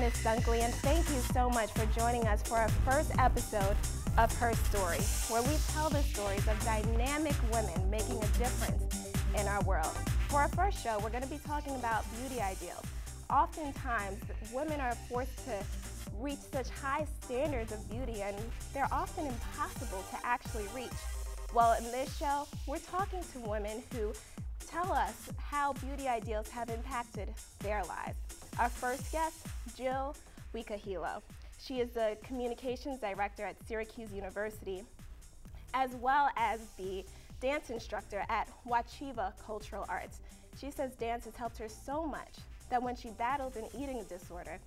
Candace Dunkley, and thank you so much for joining us for our first episode of Her Story, where we tell the stories of dynamic women making a difference in our world. For our first show, we're going to be talking about beauty ideals. Oftentimes, women are forced to reach such high standards of beauty, and they're often impossible to actually reach. Well, in this show, we're talking to women who tell us how beauty ideals have impacted their lives. Our first guest, Jill Wikahilo. She is the communications director at Syracuse University, as well as the dance instructor at Wachiva Cultural Arts. She says dance has helped her so much that when she battled an eating disorder,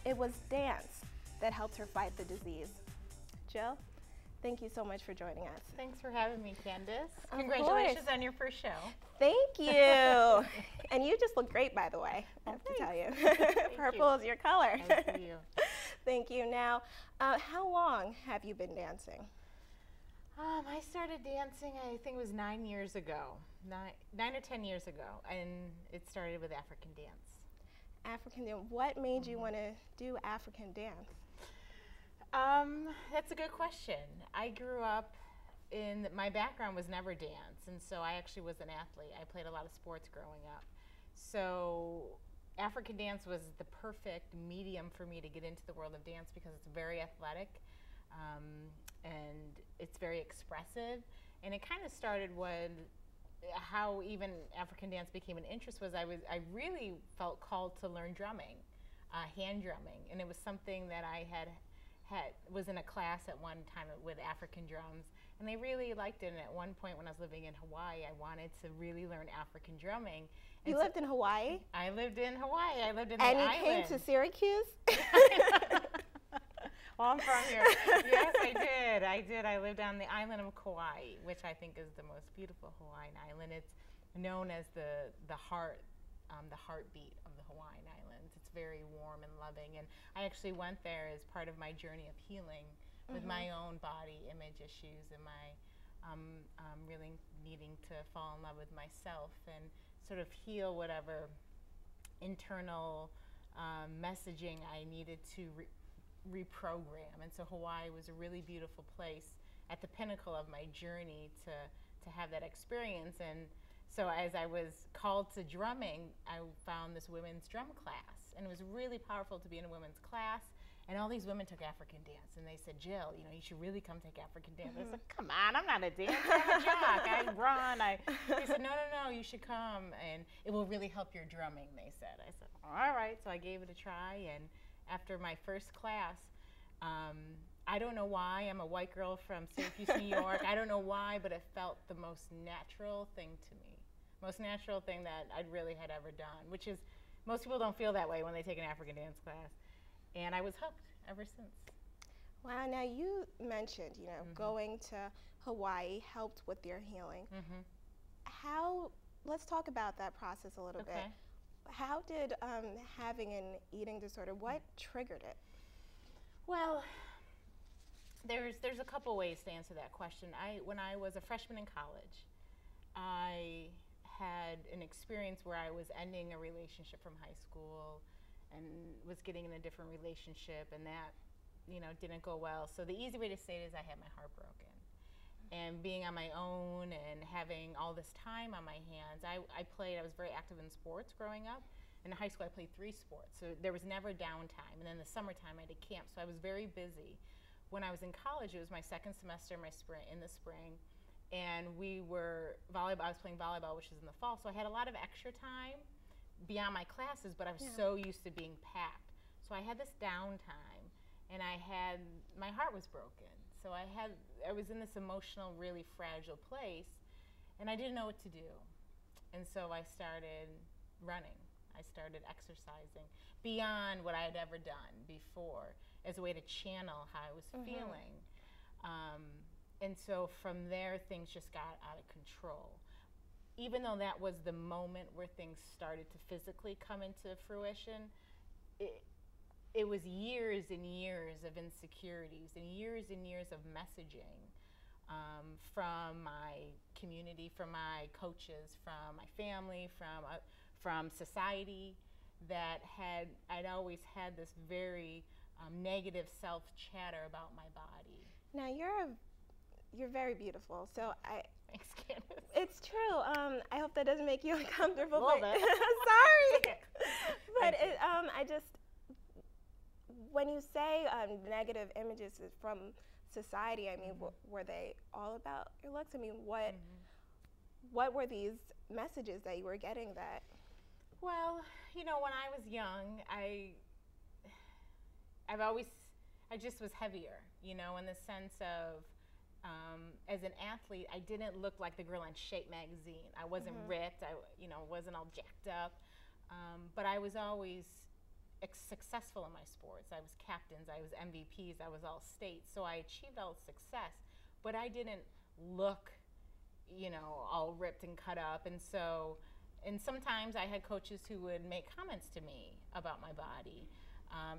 it was dance that helped her fight the disease. Jill, thank you so much for joining us. Thanks for having me, Candace. Of Congratulations course. on your first show. Thank you. And you just look great, by the way, I have to tell you. Purple is your color. Thank you. Thank you. Now, how long have you been dancing? I started dancing, I think it was 9 years ago, 9 or 10 years ago, and it started with African dance. African dance. What made you want to do African dance? That's a good question. I grew up my background was never dance, and so I actually was an athlete. I played a lot of sports growing up. So African dance was the perfect medium for me to get into the world of dance because it's very athletic, and it's very expressive. And it kind of started when how even African dance became an interest was I really felt called to learn drumming, hand drumming, and it was something that I was in a class at one time with African drums, and they really liked it. And at one point when I was living in Hawaii, I wanted to really learn African drumming. You lived in Hawaii? I lived in Hawaii. I lived in the island. island. And you came to Syracuse? Well, I'm from here. Yes, I did. I lived on the island of Kauai, which I think is the most beautiful Hawaiian island. It's known as the heartbeat of the Hawaiian Islands. It's very warm and loving. And I actually went there as part of my journey of healing with my own body image issues and my really needing to fall in love with myself and sort of heal whatever internal messaging I needed to reprogram. And so Hawaii was a really beautiful place at the pinnacle of my journey to have that experience. And so as I was called to drumming, I found this women's drum class, and it was really powerful to be in a women's class. And all these women took African dance, and they said, Jill, you should really come take African dance. I said, come on, I'm not a dancer, I'm a jock. I run. They said, no, you should come, and it will really help your drumming, they said. I said, all right. So I gave it a try, and after my first class, I don't know why, I'm a white girl from Syracuse, New York. I don't know why, but it felt the most natural thing to me. Most natural thing that I really had ever done, which is, most people don't feel that way when they take an African dance class. And I was hooked ever since. Wow, now you mentioned, going to Hawaii helped with your healing. Let's talk about that process a little bit. How did having an eating disorder, what triggered it? Well, there's a couple ways to answer that question. When I was a freshman in college, I had an experience where I was ending a relationship from high school and was getting in a different relationship, and that didn't go well. So the easy way to say it is I had my heart broken. And being on my own and having all this time on my hands, I was very active in sports growing up. In high school, I played 3 sports, so there was never downtime. And then the summertime, I did camp, so I was very busy. When I was in college, it was my second semester in the spring, and I was playing volleyball, which is in the fall, so I had a lot of extra time beyond my classes, but I was so used to being packed. So I had this downtime, and my heart was broken. So I was in this emotional, really fragile place, and I didn't know what to do. And so I started running. I started exercising beyond what I had ever done before as a way to channel how I was feeling. And so from there, things just got out of control. Even though that was the moment where things started to physically come into fruition, it was years and years of insecurities and years of messaging from my community, from my coaches, from my family, from society, that I'd always had this very negative self-chatter about my body. Now you're very beautiful, so Thanks, Candace. it's true. I hope that doesn't make you uncomfortable. A little bit. Sorry. But I just, when you say negative images from society, I mean, were they all about your looks? I mean, what were these messages that you were getting that? Well, you know, when I was young, I just was heavier, you know, in the sense of, as an athlete, I didn't look like the girl in Shape magazine. I wasn't ripped, wasn't all jacked up, but I was always successful in my sports. I was captains, I was MVPs, I was all state, so I achieved all success, but I didn't look, you know, all ripped and cut up, and sometimes I had coaches who would make comments to me about my body,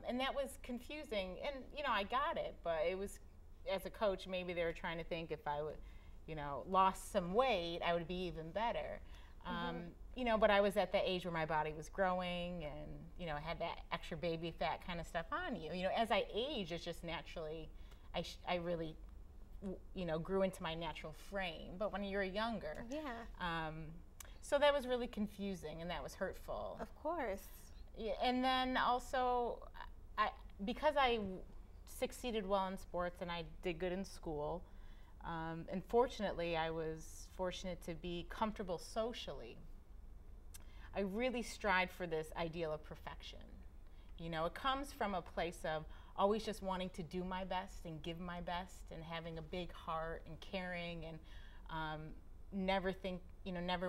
and that was confusing, and, you know, I got it, but it was, as a coach, maybe they were trying to think if I would, you know, lost some weight, I would be even better. You know, but I was at the age where my body was growing and, you know, had that extra baby fat kind of stuff on you. You know, as I age, it's just naturally, I really, you know, grew into my natural frame. But when you're younger. Yeah. So that was really confusing and that was hurtful. Of course. Yeah, and then also, because I succeeded well in sports and I did good in school, and fortunately I was fortunate to be comfortable socially. I really strived for this ideal of perfection. You know, it comes from a place of always just wanting to do my best and give my best and having a big heart and caring and never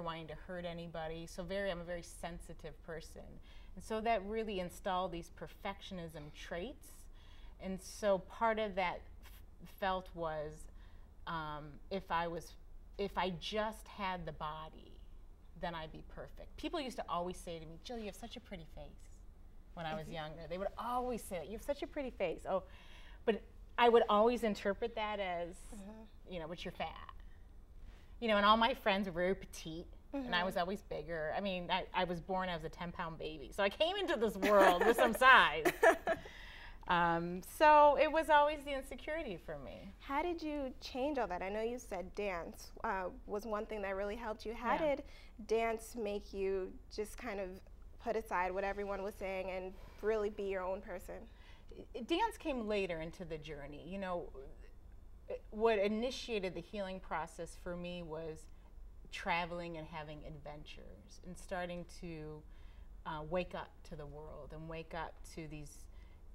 wanting to hurt anybody. So I'm a very sensitive person. And so that really installed these perfectionism traits. And so part of that felt was if I just had the body, then I'd be perfect. People used to always say to me, Jill, you have such a pretty face. When I was younger, they would always say that, you have such a pretty face. Oh, but I would always interpret that as, you know, but you're fat. You know, and all my friends were very petite, and I was always bigger. I mean, I was born as a 10-pound baby, so I came into this world with some size. So it was always the insecurity for me. How did you change all that? I know you said dance was one thing that really helped you. How did dance make you just kind of put aside what everyone was saying and really be your own person? Dance came later into the journey. You know, what initiated the healing process for me was traveling and having adventures and starting to wake up to the world and wake up to these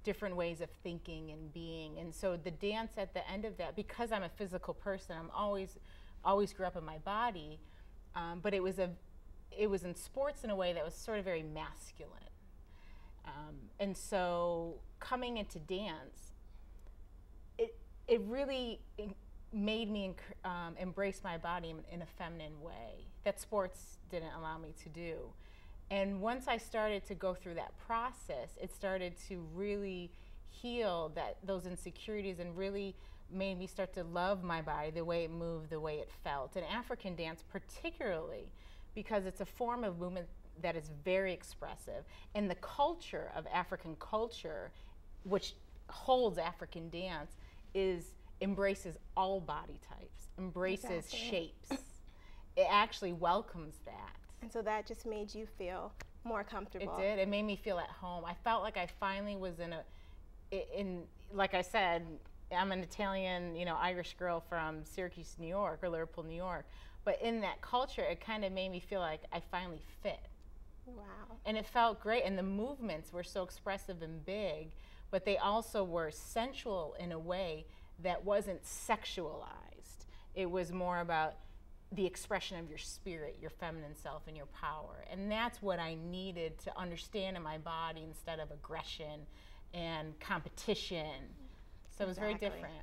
different ways of thinking and being. And so the dance at the end of that, because I'm a physical person, I'm always grew up in my body, but it was in sports in a way that was sort of very masculine. And so coming into dance, it really made me embrace my body in a feminine way that sports didn't allow me to do. And once I started to go through that process, it started to really heal those insecurities and really made me start to love my body, the way it moved, the way it felt. And African dance particularly, because it's a form of movement that is very expressive. And the culture of African culture, which holds African dance, embraces all body types, embraces shapes. It actually welcomes that. And so that just made you feel more comfortable. It did. It made me feel at home. I felt like I finally was like I said, I'm an Italian, you know, Irish girl from Syracuse, New York, or Liverpool, New York. But in that culture, it kind of made me feel like I finally fit. Wow. And it felt great. And the movements were so expressive and big, but they also were sensual in a way that wasn't sexualized. It was more about the expression of your spirit, your feminine self, and your power. And that's what I needed to understand in my body instead of aggression and competition. So it was very different.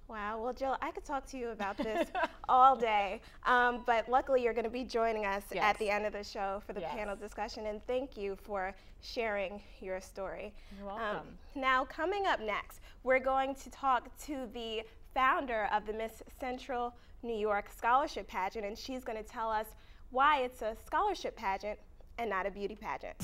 Wow. Well, Jill, I could talk to you about this all day, but luckily you're going to be joining us at the end of the show for the panel discussion, and thank you for sharing your story. You're welcome. Now, coming up next, we're going to talk to the founder of the Miss Central New York Scholarship Pageant, and she's going to tell us why it's a scholarship pageant and not a beauty pageant.